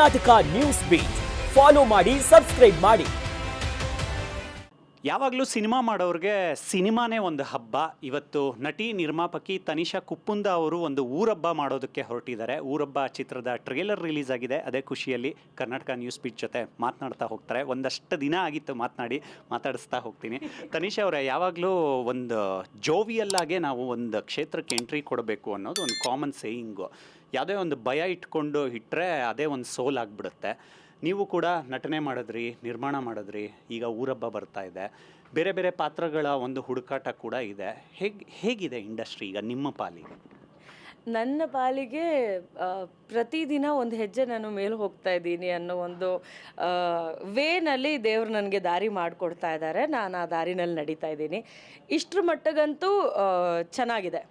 Karnataka news beat follow ಮಾಡಿ, subscribe ಮಾಡಿ. ಯಾವಾಗಲೂ ಸಿನಿಮಾ ಮಾಡೋರಿಗೆ ಸಿನಿಮಾನೇ ಒಂದು ಹಬ್ಬ. ಇವತ್ತು ನಟಿ ನಿರ್ಮಾಪಕಿ ತನಿಷಾ ಕುಪ್ಪುಂದ ಅವರು ಒಂದು ಊರಬ್ಬ ಮಾಡೋದಕ್ಕೆ ಹೊರಟಿದ್ದಾರೆ. ಊರಬ್ಬ ಚಿತ್ರದ ಟ್ರೇಲರ್ ರಿಲೀಸ್ ಆಗಿದೆ. ಅದೇ ಖುಷಿಯಲ್ಲಿ ಕರ್ನಾಟಕ ನ್ಯೂಸ್ ಬೀಟ್ ಜೊತೆ ಮಾತನಾಡ್ತಾ ಹೋಗ್ತಾರೆ. ಒಂದಷ್ಟು ದಿನ ಆಗಿತ್ತು ಮಾತಾಡಿಸ್ತಾ ಹೋಗ್ತೀನಿ. ತನಿಷಾ ಅವರೇ, ಯಾವಾಗಲೂ ಒಂದು ಜೋವಿಯಲ್ಲಾಗೆ ನಾವು ಒಂದು ಕ್ಷೇತ್ರಕ್ಕೆ ಎಂಟ್ರಿ ಕೊಡಬೇಕು ಅನ್ನೋದು ಒಂದು ಕಾಮನ್ ಸೇಯಿಂಗು. ಯಾವುದೇ ಒಂದು ಭಯ ಇಟ್ಕೊಂಡು ಇಟ್ಟರೆ ಅದೇ ಒಂದು ಸೋಲ್ ಆಗಿಬಿಡುತ್ತೆ. ನೀವು ಕೂಡ ನಟನೆ ಮಾಡಿದ್ರಿ, ನಿರ್ಮಾಣ ಮಾಡಿದ್ರಿ, ಈಗ ಊರಬ್ಬ ಬರ್ತಾ ಇದೆ, ಬೇರೆ ಬೇರೆ ಪಾತ್ರಗಳ ಒಂದು ಹುಡುಕಾಟ ಕೂಡ ಇದೆ. ಹೇಗಿದೆ ಇಂಡಸ್ಟ್ರಿ ಈಗ ನಿಮ್ಮ ಪಾಲಿಗೆ? ನನ್ನ ಪಾಲಿಗೆ ಪ್ರತಿದಿನ ಒಂದು ಹೆಜ್ಜೆ ನಾನು ಮೇಲೆ ಹೋಗ್ತಾ ಇದ್ದೀನಿ ಅನ್ನೋ ಒಂದು ವೇನಲ್ಲಿ ದೇವರು ನನಗೆ ದಾರಿ ಮಾಡಿಕೊಡ್ತಾ ಇದ್ದಾರೆ. ನಾನು ಆ ದಾರಿನಲ್ಲಿ ನಡೀತಾ ಇದ್ದೀನಿ. ಇಷ್ಟರ ಮಟ್ಟಗಂತೂ ಚೆನ್ನಾಗಿದೆ.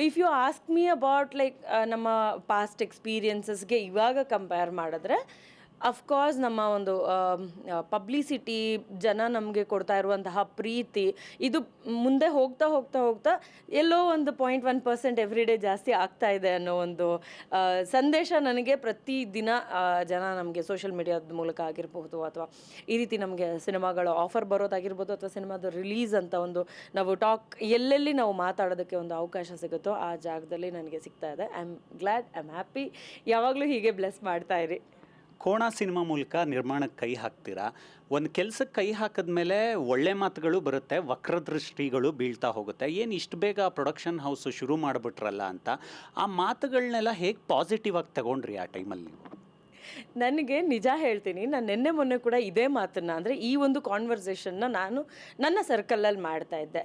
If you ask me about like ನಮ್ಮ ಪಾಸ್ಟ್ ಎಕ್ಸ್ಪೀರಿಯನ್ಸಸ್ಗೆ ಇವಾಗ ಕಂಪೇರ್ ಮಾಡಿದ್ರೆ ಅಫ್ಕೋರ್ಸ್ ನಮ್ಮ ಒಂದು ಪಬ್ಲಿಸಿಟಿ, ಜನ ನಮಗೆ ಕೊಡ್ತಾ ಇರುವಂತಹ ಪ್ರೀತಿ, ಇದು ಮುಂದೆ ಹೋಗ್ತಾ ಹೋಗ್ತಾ ಹೋಗ್ತಾ ಎಲ್ಲೋ ಒಂದು 0.1% ಎವ್ರಿ ಡೇ ಜಾಸ್ತಿ ಆಗ್ತಾ ಇದೆ ಅನ್ನೋ ಒಂದು ಸಂದೇಶ ನನಗೆ ಪ್ರತಿದಿನ ಜನ ನಮಗೆ ಸೋಷಿಯಲ್ ಮೀಡಿಯಾದ ಮೂಲಕ ಆಗಿರಬಹುದು, ಅಥವಾ ಈ ರೀತಿ ನಮಗೆ ಸಿನಿಮಾಗಳ ಆಫರ್ ಬರೋದಾಗಿರ್ಬೋದು, ಅಥವಾ ಸಿನಿಮಾದ ರಿಲೀಸ್ ಅಂತ ಒಂದು ನಾವು ಎಲ್ಲೆಲ್ಲಿ ನಾವು ಮಾತಾಡೋದಕ್ಕೆ ಒಂದು ಅವಕಾಶ ಸಿಗುತ್ತೋ ಆ ಜಾಗದಲ್ಲಿ ನನಗೆ ಸಿಗ್ತಾ ಇದೆ. I am glad, I am happy. ಯಾವಾಗಲೂ ಹೀಗೆ ಬ್ಲೆಸ್ ಮಾಡ್ತಾ ಇರಿ. ಕೋಣ ಸಿನಿಮಾ ಮೂಲಕ ನಿರ್ಮಾಣಕ್ಕೆ ಕೈ ಹಾಕ್ತೀರಾ. ಒಂದು ಕೆಲಸಕ್ಕೆ ಕೈ ಹಾಕಿದ್ಮೇಲೆ ಒಳ್ಳೆ ಮಾತುಗಳು ಬರುತ್ತೆ, ವಕ್ರದೃಷ್ಟಿಗಳು ಬೀಳ್ತಾ ಹೋಗುತ್ತೆ. ಏನು ಇಷ್ಟು ಬೇಗ ಪ್ರೊಡಕ್ಷನ್ ಹೌಸು ಶುರು ಮಾಡಿಬಿಟ್ರಲ್ಲ ಅಂತ ಆ ಮಾತುಗಳನ್ನೆಲ್ಲ ಹೇಗೆ ಪಾಸಿಟಿವ್ ಆಗಿ ತಗೊಂಡ್ರಿ ಆ ಟೈಮಲ್ಲಿ? ನನಗೆ ನಿಜ ಹೇಳ್ತೀನಿ, ನಾನು ನಿನ್ನೆ ಮೊನ್ನೆ ಕೂಡ ಇದೇ ಮಾತನ್ನು, ಅಂದರೆ ಈ ಒಂದು ಕಾನ್ವರ್ಸೇಷನ್ನ ನಾನು ನನ್ನ ಸರ್ಕಲಲ್ಲಿ ಮಾಡ್ತಾ ಇದ್ದೆ.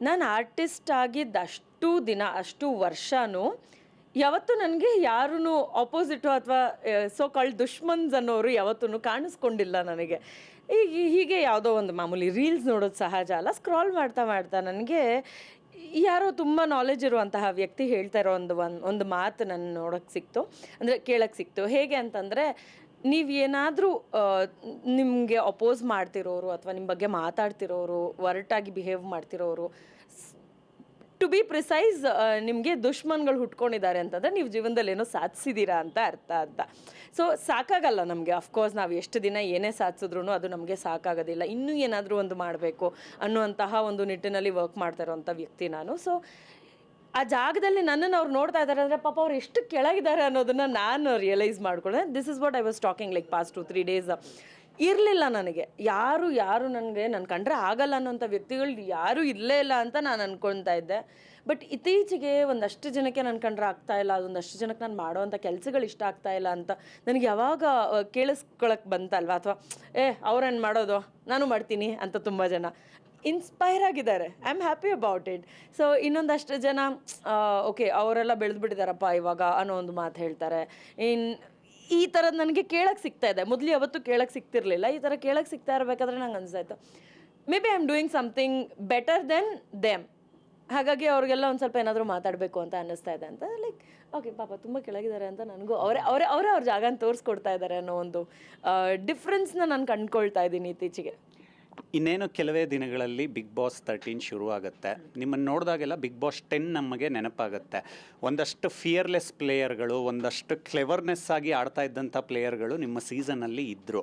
ನಾನು ಆರ್ಟಿಸ್ಟ್ ಆಗಿದ್ದ ಅಷ್ಟು ದಿನ, ಅಷ್ಟು ವರ್ಷವೂ ಯಾವತ್ತೂ ನನಗೆ ಯಾರೂ ಆಪೋಸಿಟು ಅಥವಾ ಸೋ ಕಾಲ್ಡ್ ದುಶ್ಮನ್ಸ್ ಅನ್ನೋರು ಯಾವತ್ತೂ ಕಾಣಿಸ್ಕೊಂಡಿಲ್ಲ ನನಗೆ. ಹೀಗೆ ಯಾವುದೋ ಒಂದು ಮಾಮೂಲಿ ರೀಲ್ಸ್ ನೋಡೋದು ಸಹಜ ಅಲ್ಲ, ಸ್ಕ್ರಾಲ್ ಮಾಡ್ತಾ ಮಾಡ್ತಾ ನನಗೆ ಯಾರೋ ತುಂಬ ನಾಲೆಜ್ ಇರುವಂತಹ ವ್ಯಕ್ತಿ ಹೇಳ್ತಾ ಇರೋ ಒಂದು ಮಾತು ನನ್ನ ನೋಡೋಕ್ಕೆ ಸಿಕ್ತು, ಅಂದರೆ ಕೇಳೋಕ್ಕೆ ಸಿಕ್ತು. ಹೇಗೆ ಅಂತಂದರೆ, ನೀವು ಏನಾದರೂ ನಿಮಗೆ ಅಪೋಸ್ ಮಾಡ್ತಿರೋರು ಅಥವಾ ನಿಮ್ಮ ಬಗ್ಗೆ ಮಾತಾಡ್ತಿರೋರು, ಒರಟಾಗಿ ಬಿಹೇವ್ ಮಾಡ್ತಿರೋರು, ಟು ಬಿ ಪ್ರಿಸೈಸ್ ನಿಮಗೆ ದುಶ್ಮನ್ಗಳು ಹುಟ್ಕೊಂಡಿದ್ದಾರೆ ಅಂತಂದರೆ ನೀವು ಜೀವನದಲ್ಲಿ ಏನೋ ಸಾಧಿಸಿದ್ದೀರಾ ಅಂತ ಅರ್ಥ. ಸೊ ಸಾಕಾಗಲ್ಲ ನಮಗೆ. ಅಫ್ಕೋರ್ಸ್ ನಾವು ಎಷ್ಟು ದಿನ ಏನೇ ಸಾಧಿಸಿದ್ರೂ ಅದು ನಮಗೆ ಸಾಕಾಗೋದಿಲ್ಲ. ಇನ್ನೂ ಏನಾದರೂ ಒಂದು ಮಾಡಬೇಕು ಅನ್ನುವಂತಹ ಒಂದು ನಿಟ್ಟಿನಲ್ಲಿ ವರ್ಕ್ ಮಾಡ್ತಾ ಇರೋವಂಥ ವ್ಯಕ್ತಿ ನಾನು. ಸೊ ಆ ಜಾಗದಲ್ಲಿ ನನ್ನನ್ನು ಅವ್ರು ನೋಡ್ತಾ ಇದ್ದಾರೆ ಅಂದರೆ ಪಾಪ ಅವ್ರು ಎಷ್ಟು ಕೆಳಗಿದ್ದಾರೆ ಅನ್ನೋದನ್ನು ನಾನು ರಿಯಲೈಸ್ ಮಾಡ್ಕೊಂಡೆ. This is what I was talking like past 2-3 days. ಇರಲಿಲ್ಲ ನನಗೆ ಯಾರು ನನಗೆ ನಾನು ಕಂಡ್ರೆ ಆಗಲ್ಲ ಅನ್ನೋಂಥ ವ್ಯಕ್ತಿಗಳು ಯಾರೂ ಇರಲೇ ಇಲ್ಲ ಅಂತ ನಾನು ಅಂದ್ಕೊಳ್ತಾ ಇದ್ದೆ. ಬಟ್ ಇತ್ತೀಚೆಗೆ ಒಂದಷ್ಟು ಜನಕ್ಕೆ ನಾನು ಕಂಡ್ರೆ ಆಗ್ತಾಯಿಲ್ಲ, ಅದೊಂದಷ್ಟು ಜನಕ್ಕೆ ನಾನು ಮಾಡೋವಂಥ ಕೆಲಸಗಳು ಇಷ್ಟ ಆಗ್ತಾಯಿಲ್ಲ ಅಂತ ನನಗೆ ಯಾವಾಗ ಕೇಳಿಸ್ಕೊಳಕ್ಕೆ ಬಂತಲ್ವ, ಅಥವಾ ಅವ್ರೇನು ಮಾಡೋದು ನಾನು ಮಾಡ್ತೀನಿ ಅಂತ ತುಂಬ ಜನ ಇನ್ಸ್ಪೈರ್ ಆಗಿದ್ದಾರೆ. I am happy about it. So ಇನ್ನೊಂದಷ್ಟು ಜನ ಓಕೆ ಅವರೆಲ್ಲ ಬೆಳೆದ್ಬಿಟ್ಟಿದ್ದಾರಪ್ಪ ಇವಾಗ ಅನ್ನೋ ಒಂದು ಮಾತು ಹೇಳ್ತಾರೆ. ಈ ಥರದ್ದು ನನಗೆ ಕೇಳಕ್ಕೆ ಸಿಗ್ತಾ ಇದೆ. ಮೊದಲು ಯಾವತ್ತೂ ಕೇಳಕ್ಕೆ ಸಿಗ್ತಿರ್ಲಿಲ್ಲ. ಈ ಥರ ಕೇಳಕ್ಕೆ ಸಿಗ್ತಾ ಇರಬೇಕಾದ್ರೆ ನಂಗೆ ಅನಿಸ್ತಾಯಿತ್ತು, maybe I am doing something better then them. ಹಾಗಾಗಿ ಅವ್ರಿಗೆಲ್ಲ ಒಂದು ಸ್ವಲ್ಪ ಏನಾದರೂ ಮಾತಾಡಬೇಕು ಅಂತ ಅನ್ನಿಸ್ತಾ ಇದೆ ಅಂತ. ಲೈಕ್ ಓಕೆ, ಪಾಪ ತುಂಬ ಕೆಳಗಿದ್ದಾರೆ ಅಂತ ನನಗೂ ಅವ್ರ ಜಾಗನ ತೋರಿಸ್ಕೊಡ್ತಾ ಇದ್ದಾರೆ ಅನ್ನೋ ಒಂದು ಡಿಫ್ರೆನ್ಸ್ನ ನಾನು ಕಂಡ್ಕೊಳ್ತಾ ಇದ್ದೀನಿ ಇತ್ತೀಚೆಗೆ. ಇನ್ನೇನು ಕೆಲವೇ ದಿನಗಳಲ್ಲಿ ಬಿಗ್ ಬಾಸ್ 13 ಶುರು ಆಗುತ್ತೆ. ನಿಮ್ಮನ್ನು ನೋಡಿದಾಗೆಲ್ಲ ಬಿಗ್ ಬಾಸ್ 10 ನಮಗೆ ನೆನಪಾಗುತ್ತೆ. ಒಂದಷ್ಟು ಫಿಯರ್ಲೆಸ್ ಪ್ಲೇಯರ್ಗಳು, ಒಂದಷ್ಟು ಕ್ಲೆವರ್ನೆಸ್ ಆಗಿ ಆಡ್ತಾ ಇದ್ದಂಥ ಪ್ಲೇಯರ್ಗಳು ನಿಮ್ಮ ಸೀಸನಲ್ಲಿ ಇದ್ದರು.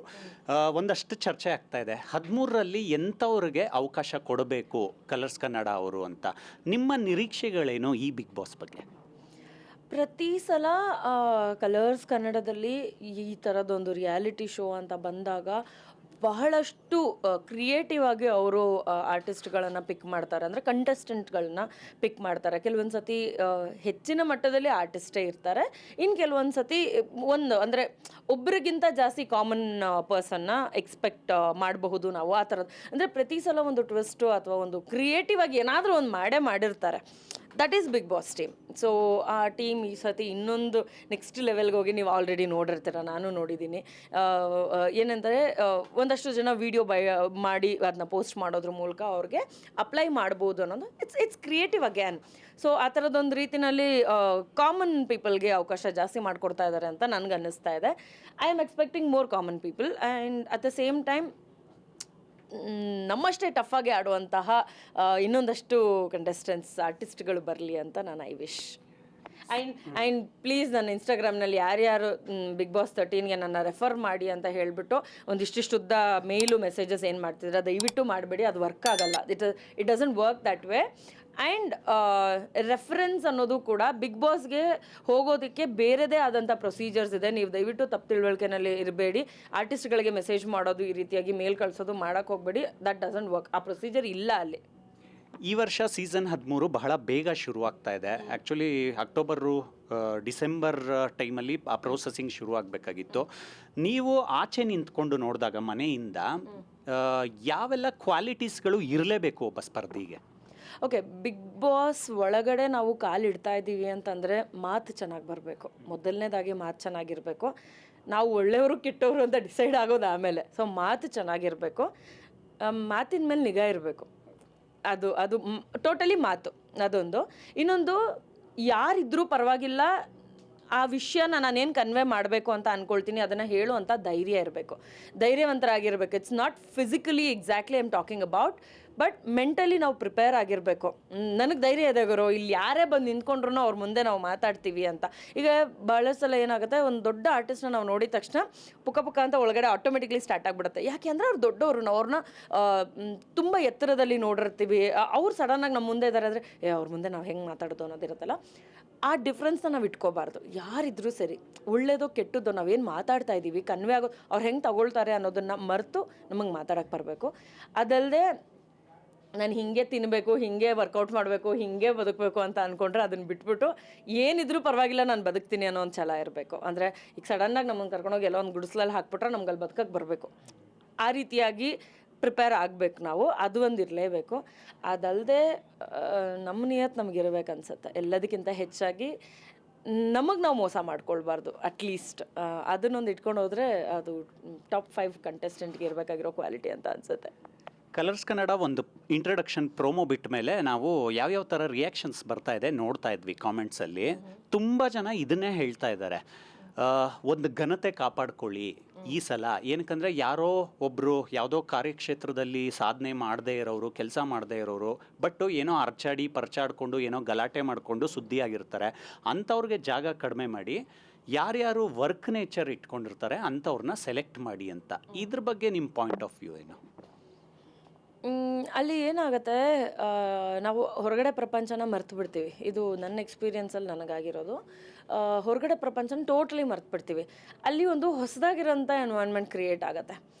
ಒಂದಷ್ಟು ಚರ್ಚೆ ಆಗ್ತಾ ಇದೆ 13ರಲ್ಲಿ ಎಂಥವ್ರಿಗೆ ಅವಕಾಶ ಕೊಡಬೇಕು ಕಲರ್ಸ್ ಕನ್ನಡ ಅವರು ಅಂತ. ನಿಮ್ಮ ನಿರೀಕ್ಷೆಗಳೇನು ಈ ಬಿಗ್ ಬಾಸ್ ಬಗ್ಗೆ? ಪ್ರತಿ ಸಲ ಕಲರ್ಸ್ ಕನ್ನಡದಲ್ಲಿ ಈ ಥರದೊಂದು ರಿಯಾಲಿಟಿ ಶೋ ಅಂತ ಬಂದಾಗ ಬಹಳಷ್ಟು ಕ್ರಿಯೇಟಿವ್ ಆಗಿ ಅವರು ಆರ್ಟಿಸ್ಟ್ಗಳನ್ನು ಪಿಕ್ ಮಾಡ್ತಾರೆ, ಅಂದರೆ ಕಂಟೆಸ್ಟೆಂಟ್ಗಳನ್ನ ಪಿಕ್ ಮಾಡ್ತಾರೆ. ಕೆಲವೊಂದು ಸತಿ ಹೆಚ್ಚಿನ ಮಟ್ಟದಲ್ಲಿ ಆರ್ಟಿಸ್ಟೇ ಇರ್ತಾರೆ, ಇನ್ನು ಕೆಲವೊಂದು ಸತಿ ಅಂದರೆ ಒಬ್ರಿಗಿಂತ ಜಾಸ್ತಿ ಕಾಮನ್ ಪರ್ಸನ್ನ ಎಕ್ಸ್ಪೆಕ್ಟ್ ಮಾಡಬಹುದು ನಾವು. ಆ ಥರದ್ದು ಅಂದರೆ ಪ್ರತಿ ಸಲ ಒಂದು ಟ್ವಿಸ್ಟು ಅಥವಾ ಒಂದು ಕ್ರಿಯೇಟಿವ್ ಆಗಿ ಏನಾದರೂ ಒಂದು ಮಾಡಿರ್ತಾರೆ. That is big boss team. So ಆ ಟೀಮ್ ಈ ಸತಿ ಇನ್ನೊಂದು ನೆಕ್ಸ್ಟ್ ಲೆವೆಲ್ಗೆ ಹೋಗಿ, ನೀವು ಆಲ್ರೆಡಿ ನೋಡಿರ್ತೀರ, ನಾನು ನೋಡಿದ್ದೀನಿ. ಏನಂದರೆ ಒಂದಷ್ಟು ಜನ ವಿಡಿಯೋ ಮಾಡಿ ಅದನ್ನ ಪೋಸ್ಟ್ ಮಾಡೋದ್ರ ಮೂಲಕ ಅವ್ರಿಗೆ ಅಪ್ಲೈ ಮಾಡ್ಬೋದು ಅನ್ನೋದು ಇಟ್ಸ್ ಕ್ರಿಯೇಟಿವ್ ಅಗ್ಯಾನ್. ಸೊ ಆ ಥರದೊಂದು ರೀತಿಯಲ್ಲಿ ಕಾಮನ್ ಪೀಪಲ್ಗೆ ಅವಕಾಶ ಜಾಸ್ತಿ ಮಾಡಿಕೊಡ್ತಾ ಇದ್ದಾರೆ ಅಂತ ನನಗೆ ಅನ್ನಿಸ್ತಾ ಇದೆ. I am expecting more common people and at the same time ನಮ್ಮಷ್ಟೇ ಟಫಾಗಿ ಆಡುವಂತಹ ಇನ್ನೊಂದಷ್ಟು ಕಂಟೆಸ್ಟೆಂಟ್ಸ್ ಆರ್ಟಿಸ್ಟ್ಗಳು ಬರಲಿ ಅಂತ ನಾನು ಐ ವಿಶ್. ಆ್ಯಂಡ್ ಪ್ಲೀಸ್ ನನ್ನ ಇನ್ಸ್ಟಾಗ್ರಾಮ್ನಲ್ಲಿ ಯಾರ್ಯಾರು ಬಿಗ್ ಬಾಸ್ 13ಗೆ ನನ್ನ ರೆಫರ್ ಮಾಡಿ ಅಂತ ಹೇಳಿಬಿಟ್ಟು ಒಂದಿಷ್ಟಿಷ್ಟುದ್ದ ಮೇಲು ಮೆಸೇಜಸ್ ಏನು ಮಾಡ್ತಿದ್ರೆ ದಯವಿಟ್ಟು ಮಾಡಬೇಡಿ, ಅದು ವರ್ಕ್ ಆಗಲ್ಲ. It doesn't work that way. And reference ಅನ್ನೋದು ಕೂಡ ಬಿಗ್ ಬಾಸ್ಗೆ ಹೋಗೋದಕ್ಕೆ ಬೇರೆದೇ ಆದಂಥ ಪ್ರೊಸೀಜರ್ಸ್ ಇದೆ. ನೀವು ದಯವಿಟ್ಟು ತಪ್ಪು ತಿಳುವಳಿಕೆನಲ್ಲಿ ಇರಬೇಡಿ. ಆರ್ಟಿಸ್ಟ್ಗಳಿಗೆ ಮೆಸೇಜ್ ಮಾಡೋದು, ಈ ರೀತಿಯಾಗಿ ಮೇಲ್ ಕಳಿಸೋದು ಮಾಡೋಕ್ಕೆ ಹೋಗಬೇಡಿ. That doesn't work. ಆ ಪ್ರೊಸೀಜರ್ ಇಲ್ಲ ಅಲ್ಲಿ. ಈ ವರ್ಷ ಸೀಸನ್ 13 ಬಹಳ ಬೇಗ ಶುರುವಾಗ್ತಾ ಇದೆ. ಆ್ಯಕ್ಚುಲಿ ಅಕ್ಟೋಬರು ಡಿಸೆಂಬರ್ ಟೈಮಲ್ಲಿ ಆ ಪ್ರೋಸೆಸಿಂಗ್ ಶುರುವಾಗಬೇಕಾಗಿತ್ತು. ನೀವು ಆಚೆ ನಿಂತ್ಕೊಂಡು ನೋಡಿದಾಗ ಮನೆಯಿಂದ ಯಾವೆಲ್ಲ ಕ್ವಾಲಿಟೀಸ್ಗಳು ಇರಲೇಬೇಕು ಒಬ್ಬ ಸ್ಪರ್ಧಿಗೆ? ಓಕೆ, ಬಿಗ್ ಬಾಸ್ ಒಳಗಡೆ ನಾವು ಕಾಲಿಡ್ತಾ ಇದ್ದೀವಿ ಅಂತಂದರೆ ಮಾತು ಚೆನ್ನಾಗಿ ಬರಬೇಕು. ಮೊದಲನೇದಾಗಿ ಮಾತು ಚೆನ್ನಾಗಿರಬೇಕು. ನಾವು ಒಳ್ಳೆಯವರು ಕೆಟ್ಟವರು ಅಂತ ಡಿಸೈಡ್ ಆಗೋದು ಆಮೇಲೆ. ಸೊ ಮಾತು ಚೆನ್ನಾಗಿರಬೇಕು, ಮಾತಿನ ಮೇಲೆ ನಿಗಾ ಇರಬೇಕು. ಅದು ಟೋಟಲಿ ಮಾತು ಅದೊಂದು. ಇನ್ನೊಂದು, ಯಾರಿದ್ರೂ ಪರವಾಗಿಲ್ಲ, ಆ ವಿಷಯನ ನಾನೇನು ಕನ್ವೆ ಮಾಡಬೇಕು ಅಂತ ಅಂದ್ಕೊಳ್ತೀನಿ ಅದನ್ನು ಹೇಳುವಂಥ ಧೈರ್ಯ ಇರಬೇಕು, ಧೈರ್ಯವಂತರಾಗಿರ್ಬೇಕು. It's not physically exactly I am talking about, but mentally ನಾವು ಪ್ರಿಪೇರ್ ಆಗಿರಬೇಕು. ನನಗೆ ಧೈರ್ಯ ಇದೆ ಗುರು, ಇಲ್ಲಿ ಯಾರೇ ಬಂದು ನಿಂತ್ಕೊಂಡ್ರು ಅವ್ರ ಮುಂದೆ ನಾವು ಮಾತಾಡ್ತೀವಿ ಅಂತ. ಈಗ ಭಾಳ ಸಲ ಏನಾಗುತ್ತೆ, ಒಂದು ದೊಡ್ಡ ಆರ್ಟಿಸ್ಟ್ನ ನಾವು ನೋಡಿದ ತಕ್ಷಣ ಪುಕ್ಕ ಅಂತ ಒಳಗಡೆ ಆಟೋಮೆಟಿಕ್ಲಿ ಸ್ಟಾರ್ಟ್ ಆಗಿಬಿಡುತ್ತೆ. ಯಾಕೆ ಅಂದರೆ ಅವ್ರು ದೊಡ್ಡವರು, ಅವ್ರನ್ನ ತುಂಬ ಎತ್ತರದಲ್ಲಿ ನೋಡಿರ್ತೀವಿ. ಅವ್ರು ಸಡನ್ನಾಗಿ ನಮ್ಮ ಮುಂದೆ ಇದ್ದಾರೆ ಅಂದರೆ ಅವ್ರ ಮುಂದೆ ನಾವು ಹೆಂಗೆ ಮಾತಾಡೋದು ಅನ್ನೋದಿರುತ್ತಲ್ಲ, ಆ ಡಿಫ್ರೆನ್ಸ್ನ ನಾವು ಇಟ್ಕೋಬಾರ್ದು. ಯಾರಿದ್ರೂ ಸರಿ, ಒಳ್ಳೇದೋ ಕೆಟ್ಟದ್ದೋ ನಾವೇನು ಮಾತಾಡ್ತಾ ಇದ್ದೀವಿ ಕನ್ವೆ ಆಗೋ ಅವ್ರು ಹೆಂಗೆ ತಗೊಳ್ತಾರೆ ಅನ್ನೋದನ್ನು ಮರೆತು ನಮಗೆ ಮಾತಾಡೋಕ್ಕೆ ಬರಬೇಕು. ಅದಲ್ಲದೆ ನಾನು ಹೀಗೆ ತಿನ್ನಬೇಕು, ಹೀಗೆ ವರ್ಕೌಟ್ ಮಾಡಬೇಕು, ಹೀಗೆ ಬದುಕಬೇಕು ಅಂತ ಅಂದ್ಕೊಂಡ್ರೆ ಅದನ್ನು ಬಿಟ್ಬಿಟ್ಟು ಏನಿದ್ರೂ ಪರವಾಗಿಲ್ಲ ನಾನು ಬದುಕ್ತೀನಿ ಅನ್ನೋ ಒಂದು ಛಲ ಇರಬೇಕು. ಅಂದರೆ ಈಗ ಸಡನ್ನಾಗಿ ನಮ್ಮನ್ನು ಕರ್ಕೊಂಡೋಗಿ ಎಲ್ಲೋ ಒಂದು ಗುಡಿಸ್ಲಲ್ಲಿ ಹಾಕ್ಬಿಟ್ರೆ ನಮ್ಗೆ ಅಲ್ಲಿ ಬದುಕಕ್ಕೆ ಬರಬೇಕು. ಆ ರೀತಿಯಾಗಿ ಪ್ರಿಪೇರ್ ಆಗಬೇಕು ನಾವು. ಅದು ಒಂದು ಇರಲೇಬೇಕು. ಅದಲ್ಲದೆ ನಮ್ಮ ನಿಯತ್ ನಮಗಿರ್ಬೇಕು ಅನ್ಸುತ್ತೆ. ಎಲ್ಲದಕ್ಕಿಂತ ಹೆಚ್ಚಾಗಿ ನಮಗೆ ನಾವು ಮೋಸ ಮಾಡ್ಕೊಳ್ಬಾರ್ದು. ಅಟ್ಲೀಸ್ಟ್ ಅದನ್ನೊಂದು ಇಟ್ಕೊಂಡು ಹೋದರೆ ಅದು ಟಾಪ್ 5 ಕಂಟೆಸ್ಟೆಂಟ್ಗೆ ಇರಬೇಕಾಗಿರೋ ಕ್ವಾಲಿಟಿ ಅಂತ ಅನಿಸುತ್ತೆ. ಕಲರ್ಸ್ ಕನ್ನಡ ಒಂದು ಇಂಟ್ರಡಕ್ಷನ್ ಪ್ರೋಮೋ ಬಿಟ್ಟ ಮೇಲೆ ನಾವು ಯಾವ್ಯಾವ ಥರ ರಿಯಾಕ್ಷನ್ಸ್ ಬರ್ತಾ ಇದೆ ನೋಡ್ತಾ ಇದ್ವಿ ಕಾಮೆಂಟ್ಸಲ್ಲಿ. ತುಂಬ ಜನ ಇದನ್ನೇ ಹೇಳ್ತಾ ಇದ್ದಾರೆ, ಒಂದು ಘನತೆ ಕಾಪಾಡ್ಕೊಳ್ಳಿ ಈ ಸಲ. ಏನಕ್ಕಂದರೆ ಯಾರೋ ಒಬ್ಬರು ಯಾವುದೋ ಕಾರ್ಯಕ್ಷೇತ್ರದಲ್ಲಿ ಸಾಧನೆ ಮಾಡದೇ ಇರೋರು, ಕೆಲಸ ಮಾಡದೇ ಇರೋರು, ಬಟ್ ಏನೋ ಅರ್ಚಾಡಿ ಪರ್ಚಾಡ್ಕೊಂಡು ಏನೋ ಗಲಾಟೆ ಮಾಡಿಕೊಂಡು ಸುದ್ದಿಯಾಗಿರ್ತಾರೆ. ಅಂಥವ್ರಿಗೆ ಜಾಗ ಕಡಿಮೆ ಮಾಡಿ ಯಾರ್ಯಾರು ವರ್ಕ್ ನೇಚರ್ ಇಟ್ಕೊಂಡಿರ್ತಾರೆ ಅಂಥವ್ರನ್ನ ಸೆಲೆಕ್ಟ್ ಮಾಡಿ ಅಂತ. ಇದ್ರ ಬಗ್ಗೆ ನಿಮ್ಮ ಪಾಯಿಂಟ್ ಆಫ್ ವ್ಯೂ ಏನು? ಅಲ್ಲಿ ಏನಾಗುತ್ತೆ, ನಾವು ಹೊರಗಡೆ ಪ್ರಪಂಚನ ಮರ್ತು ಬಿಡ್ತೀವಿ. ಇದು ನನ್ನ ಎಕ್ಸ್ಪೀರಿಯನ್ಸಲ್ಲಿ ನನಗಾಗಿರೋದು. ಹೊರಗಡೆ ಪ್ರಪಂಚನ ಟೋಟಲಿ ಮರ್ತು ಬಿಡ್ತೀವಿ. ಅಲ್ಲಿ ಒಂದು ಹೊಸದಾಗಿರೋಂಥ ಎನ್ವೈರ್ನ್ಮೆಂಟ್ ಕ್ರಿಯೇಟ್ ಆಗುತ್ತೆ.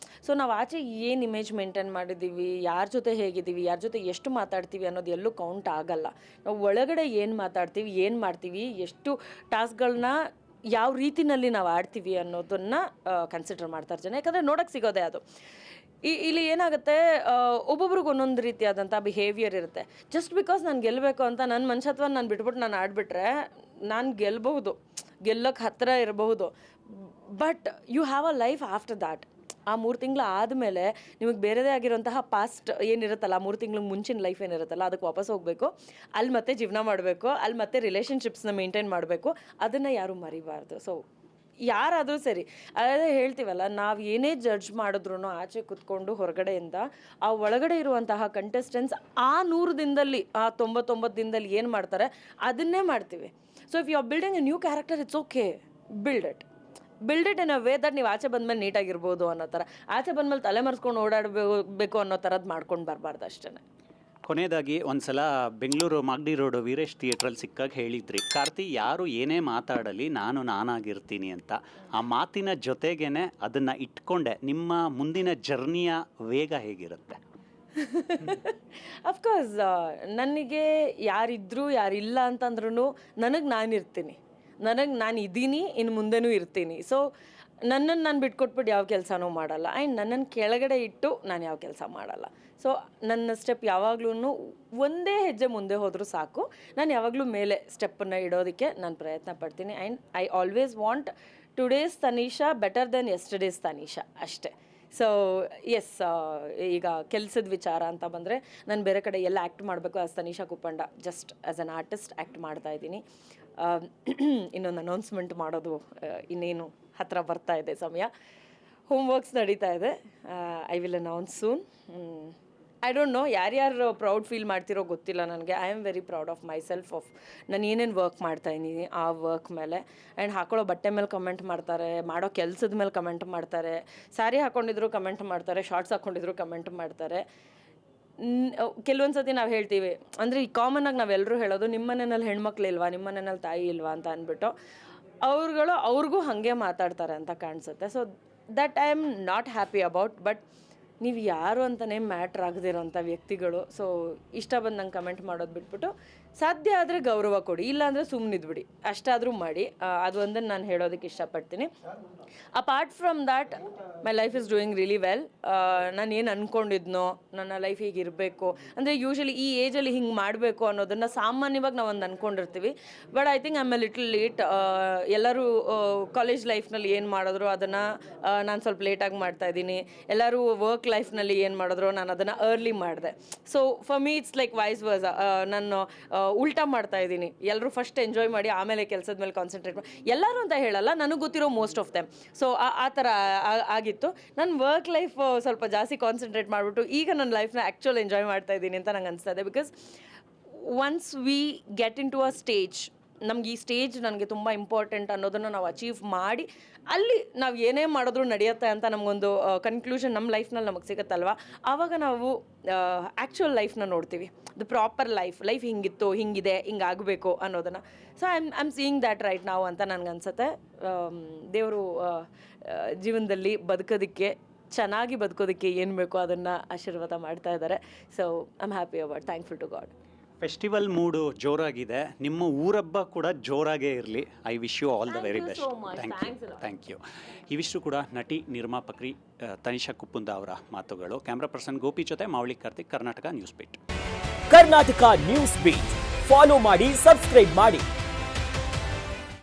ಸೊ ನಾವು ಆಚೆ ಏನು ಇಮೇಜ್ ಮೇಂಟೈನ್ ಮಾಡಿದ್ದೀವಿ, ಯಾರ ಜೊತೆ ಹೇಗಿದ್ದೀವಿ, ಯಾರ ಜೊತೆ ಎಷ್ಟು ಮಾತಾಡ್ತೀವಿ ಅನ್ನೋದು ಎಲ್ಲೂ ಕೌಂಟ್ ಆಗಲ್ಲ. ನಾವು ಒಳಗಡೆ ಏನು ಮಾತಾಡ್ತೀವಿ, ಏನು ಮಾಡ್ತೀವಿ, ಎಷ್ಟು ಟಾಸ್ಕ್ಗಳನ್ನ ಯಾವ ರೀತಿನಲ್ಲಿ ನಾವು ಆಡ್ತೀವಿ ಅನ್ನೋದನ್ನು ಕನ್ಸಿಡರ್ ಮಾಡ್ತಾರೆ ಜನ. ಯಾಕಂದರೆ ನೋಡೋಕ್ಕೆ ಸಿಗೋದೆ ಅದು. ಇಲ್ಲಿ ಏನಾಗುತ್ತೆ, ಒಬ್ಬೊಬ್ರಿಗೆ ಒಂದೊಂದು ರೀತಿಯಾದಂಥ ಬಿಹೇವಿಯರ್ ಇರುತ್ತೆ. ಜಸ್ಟ್ ಬಿಕಾಸ್ ನಾನು ಗೆಲ್ಲಬೇಕು ಅಂತ ನನ್ನ ಮನುಷ್ಯತ್ವ ನಾನು ಬಿಟ್ಬಿಟ್ಟು ನಾನು ಆಡಿಬಿಟ್ರೆ ನಾನು ಗೆಲ್ಲಬಹುದು, ಗೆಲ್ಲೋಕ್ಕೆ ಹತ್ತಿರ ಇರಬಹುದು. But you have a life after that. ಆ 3 ತಿಂಗಳು ಆದಮೇಲೆ ನಿಮಗೆ ಬೇರೆದೇ ಆಗಿರೋಂತಹ ಪಾಸ್ಟ್ ಏನಿರುತ್ತಲ್ಲ, 3 ತಿಂಗ್ಳಿಗೆ ಮುಂಚಿನ ಲೈಫ್ ಏನಿರುತ್ತಲ್ಲ ಅದಕ್ಕೆ ವಾಪಸ್ ಹೋಗಬೇಕು. ಅಲ್ಲಿ ಮತ್ತೆ ಜೀವನ ಮಾಡಬೇಕು, ಅಲ್ಲಿ ಮತ್ತೆ ರಿಲೇಷನ್ಶಿಪ್ಸ್ನ ಮೇಂಟೈನ್ ಮಾಡಬೇಕು. ಅದನ್ನು ಯಾರೂ ಮರಿಬಾರ್ದು. ಸೊ ಯಾರಾದರೂ ಸರಿ, ಅದೇ ಹೇಳ್ತೀವಲ್ಲ, ನಾವು ಏನೇ ಜಡ್ಜ್ ಮಾಡಿದ್ರು ಆಚೆ ಕೂತ್ಕೊಂಡು ಹೊರಗಡೆಯಿಂದ ಆ ಒಳಗಡೆ ಇರುವಂತಹ ಕಂಟೆಸ್ಟೆಂಟ್ಸ್ ಆ 100 ದಿನದಲ್ಲಿ, ಆ 99 ದಿನದಲ್ಲಿ ಏನು ಮಾಡ್ತಾರೆ ಅದನ್ನೇ ಮಾಡ್ತೀವಿ. So if you are building a new character, it's okay, build it in a way that ನೀವು ಆಚೆ ಬಂದಮೇಲೆ ನೀಟಾಗಿರ್ಬೋದು ಅನ್ನೋ ಥರ. ಆಚೆ ಬಂದಮೇಲೆ ತಲೆ ಮರೆಸ್ಕೊಂಡು ಓಡಾಡಬೇಕು ಅನ್ನೋ ಥರದ್ದು ಮಾಡ್ಕೊಂಡು ಬರಬಾರ್ದು ಅಷ್ಟೇ. ಕೊನೆಯದಾಗಿ ಒಂದ್ಸಲ ಬೆಂಗಳೂರು ಮಾಗಡಿ ರೋಡ್ ವೀರೇಶ್ ಥಿಯೇಟ್ರಲ್ಲಿ ಸಿಕ್ಕಾಗ ಹೇಳಿದ್ರಿ, ಕಾರ್ತಿ ಯಾರು ಏನೇ ಮಾತಾಡಲಿ ನಾನಾಗಿರ್ತೀನಿ ಅಂತ. ಆ ಮಾತಿನ ಜೊತೆಗೇನೆ ಅದನ್ನು ಇಟ್ಕೊಂಡೆ ನಿಮ್ಮ ಮುಂದಿನ ಜರ್ನಿಯ ವೇಗ ಹೇಗಿರುತ್ತೆ? ಅಫ್ಕೋರ್ಸ್ ನನಗೆ ಯಾರಿದ್ರು ಯಾರಿಲ್ಲ ಅಂತಂದ್ರೂ ನಾನು ಇದ್ದೀನಿ, ಇನ್ನು ಮುಂದೆನೂ ಇರ್ತೀನಿ. ಸೊ ನನ್ನನ್ನು ನಾನು ಬಿಟ್ಕೊಟ್ಬಿಟ್ಟು ಯಾವ ಕೆಲಸನೂ ಮಾಡಲ್ಲ. ಆ್ಯಂಡ್ ನನ್ನನ್ನು ಕೆಳಗಡೆ ಇಟ್ಟು ನಾನು ಯಾವ ಕೆಲಸ ಮಾಡಲ್ಲ. ಸೊ ನನ್ನ ಸ್ಟೆಪ್ ಯಾವಾಗ್ಲೂ ಒಂದೇ ಹೆಜ್ಜೆ ಮುಂದೆ ಹೋದರೂ ಸಾಕು. ನಾನು ಯಾವಾಗಲೂ ಮೇಲೆ ಸ್ಟೆಪ್ಪನ್ನು ಇಡೋದಕ್ಕೆ ನಾನು ಪ್ರಯತ್ನ ಪಡ್ತೀನಿ. And I always want today's Tanisha better then yesterday's Tanisha ಅಷ್ಟೇ. ಸೊ ಎಸ್, ಈಗ ಕೆಲಸದ ವಿಚಾರ ಅಂತ ಬಂದರೆ ನಾನು ಬೇರೆ ಕಡೆ ಎಲ್ಲ ಆ್ಯಕ್ಟ್ ಮಾಡಬೇಕು as Tanisha Kuppanda, just as an artist act ಮಾಡ್ತಾಯಿದ್ದೀನಿ. ಇನ್ನೊಂದು ಅನೌನ್ಸ್ಮೆಂಟ್ ಮಾಡೋದು ಇನ್ನೇನು ಹತ್ತಿರ ಬರ್ತಾ ಇದೆ ಸಮಯ. ಹೋಮ್ವರ್ಕ್ಸ್ ನಡೀತಾ ಇದೆ. I will announce soon. I don't know ಯಾರ್ಯಾರು ಪ್ರೌಡ್ ಫೀಲ್ ಮಾಡ್ತಿರೋ ಗೊತ್ತಿಲ್ಲ ನನಗೆ. I am very proud of my self of ನಾನು ಏನೇನು ವರ್ಕ್ ಮಾಡ್ತಾಯಿದ್ದೀನಿ ಆ ವರ್ಕ್ ಮೇಲೆ. ಆ್ಯಂಡ್ ಹಾಕೊಳ್ಳೋ ಬಟ್ಟೆ ಮೇಲೆ ಕಮೆಂಟ್ ಮಾಡ್ತಾರೆ, ಮಾಡೋ ಕೆಲಸದ ಮೇಲೆ ಕಮೆಂಟ್ ಮಾಡ್ತಾರೆ, ಸ್ಯಾರಿ ಹಾಕ್ಕೊಂಡಿದ್ರು ಕಮೆಂಟ್ ಮಾಡ್ತಾರೆ, ಶಾರ್ಟ್ಸ್ ಹಾಕ್ಕೊಂಡಿದ್ರು ಕಮೆಂಟ್ ಮಾಡ್ತಾರೆ. ಕೆಲವೊಂದು ಸತಿ ನಾವು ಹೇಳ್ತೀವಿ, ಅಂದರೆ ಈ ಕಾಮನ್ನಾಗಿ ನಾವೆಲ್ಲರೂ ಹೇಳೋದು ನಿಮ್ಮ ಮನೆಯಲ್ಲಿ ಹೆಣ್ಮಕ್ಳು ಇಲ್ವಾ, ನಿಮ್ಮ ಮನೆಯಲ್ಲಿ ತಾಯಿ ಇಲ್ವಾ ಅಂತ ಅಂದ್ಬಿಟ್ಟು ಅವ್ರಿಗೂ ಹಾಗೆ ಮಾತಾಡ್ತಾರೆ ಅಂತ ಕಾಣಿಸುತ್ತೆ. So that I am not happy about. But ನೀವು ಯಾರು ಅಂತಲೇ ಮ್ಯಾಟ್ರ್ ಆಗದಿರೋಂಥ ವ್ಯಕ್ತಿಗಳು. ಸೊ ಇಷ್ಟ ಬಂದು ನಂಗೆ ಕಮೆಂಟ್ ಮಾಡೋದು ಬಿಟ್ಬಿಟ್ಟು ಸಾಧ್ಯ ಆದರೆ ಗೌರವ ಕೊಡಿ, ಇಲ್ಲಾಂದರೆ ಸುಮ್ಮನಿದ್ಬಿಡಿ, ಅಷ್ಟಾದರೂ ಮಾಡಿ. ಅದು ಒಂದನ್ನು ನಾನು ಹೇಳೋದಕ್ಕೆ ಇಷ್ಟಪಡ್ತೀನಿ. Apart from that my life is doing really well. ನಾನು ಏನು ಅಂದ್ಕೊಂಡಿದ್ನೋ ನನ್ನ ಲೈಫ್ ಹೀಗೆ ಇರಬೇಕು ಅಂದರೆ ಯೂಶಲಿ ಈ ಏಜಲ್ಲಿ ಹಿಂಗೆ ಮಾಡಬೇಕು ಅನ್ನೋದನ್ನು ಸಾಮಾನ್ಯವಾಗಿ ನಾವು ಒಂದು ಅಂದ್ಕೊಂಡಿರ್ತೀವಿ. But I think I am a little late. ಎಲ್ಲರೂ ಕಾಲೇಜ್ ಲೈಫ್ನಲ್ಲಿ ಏನು ಮಾಡಿದ್ರು ಅದನ್ನು ನಾನು ಸ್ವಲ್ಪ ಲೇಟಾಗಿ ಮಾಡ್ತಾಯಿದ್ದೀನಿ. ಎಲ್ಲರೂ ವರ್ಕ್ ಲೈಫ್ನಲ್ಲಿ ಏನು ಮಾಡಿದ್ರು ನಾನು ಅದನ್ನು ಅರ್ಲಿ ಮಾಡಿದೆ. So for me it's like wise ವರ್ಸ. ನಾನು ಉಲ್ಟಾ ಮಾಡ್ತಾ ಇದ್ದೀನಿ. ಎಲ್ಲರೂ ಫಸ್ಟ್ ಎಂಜಾಯ್ ಮಾಡಿ ಆಮೇಲೆ ಕೆಲಸದ ಮೇಲೆ ಕಾನ್ಸಂಟ್ರೇಟ್ ಮಾಡಿ, ಎಲ್ಲರೂ ಅಂತ ಹೇಳಲ್ಲ, ನನಗೆ ಗೊತ್ತಿರೋ ಮೋಸ್ಟ್ ಆಫ್ ದೆಮ್. ಸೊ ಆ ಥರ ಆಗಿತ್ತು. ನನ್ನ ವರ್ಕ್ ಲೈಫ್ ಸ್ವಲ್ಪ ಜಾಸ್ತಿ ಕಾನ್ಸಂಟ್ರೇಟ್ ಮಾಡಿಬಿಟ್ಟು ಈಗ ನನ್ನ ಲೈಫ್ನ ಆ್ಯಕ್ಚುಲ್ ಎಂಜಾಯ್ ಮಾಡ್ತಾ ಇದ್ದೀನಿ ಅಂತ ನಂಗೆ ಅನಿಸ್ತಾ ಇದೆ. Because once we get into a stage, ನಮ್ಗೆ ಈ ಸ್ಟೇಜ್ ನನಗೆ ತುಂಬ ಇಂಪಾರ್ಟೆಂಟ್ ಅನ್ನೋದನ್ನು ನಾವು ಅಚೀವ್ ಮಾಡಿ ಅಲ್ಲಿ ನಾವು ಏನೇ ಮಾಡಿದ್ರೂ ನಡೆಯುತ್ತೆ ಅಂತ ನಮಗೊಂದು ಕನ್ಕ್ಲೂಷನ್ ನಮ್ಮ ಲೈಫ್ನಲ್ಲಿ ನಮಗೆ ಸಿಗುತ್ತಲ್ವ, ಆವಾಗ ನಾವು ಆ್ಯಕ್ಚುಯಲ್ ಲೈಫ್ನ ನೋಡ್ತೀವಿ. ದ ಪ್ರಾಪರ್ ಲೈಫ್ ಹಿಂಗಿತ್ತು, ಹಿಂಗಿದೆ, ಹಿಂಗಾಗಬೇಕು ಅನ್ನೋದನ್ನು. So I am seeing that right ನಾವು ಅಂತ ನನಗನ್ಸುತ್ತೆ. ದೇವರು ಜೀವನದಲ್ಲಿ ಬದುಕೋದಕ್ಕೆ, ಚೆನ್ನಾಗಿ ಬದುಕೋದಕ್ಕೆ ಏನು ಬೇಕೋ ಅದನ್ನು ಆಶೀರ್ವಾದ ಮಾಡ್ತಾ ಇದ್ದಾರೆ. So I am happy about, thankful to God. Festival mood ಜೋರಾಗಿದೆ, ನಿಮ್ಮ ಊರಬ್ಬ ಕೂಡ ಜೋರಾಗೇ ಇರಲಿ. I wish you all the very best. Thank you. ಇವಿಷ್ಟು ಕೂಡ ನಟಿ ನಿರ್ಮಾಪಕಿ ತನಿಷಾ ಕುಪ್ಪುಂದ ಅವರ ಮಾತುಗಳು. ಕ್ಯಾಮ್ರಾ ಪರ್ಸನ್ ಗೋಪಿ ಜೊತೆ Mavali Karthik, Karnataka news beat. Karnataka news beat follow ಮಾಡಿ, ಸಬ್ಸ್ಕ್ರೈಬ್ ಮಾಡಿ.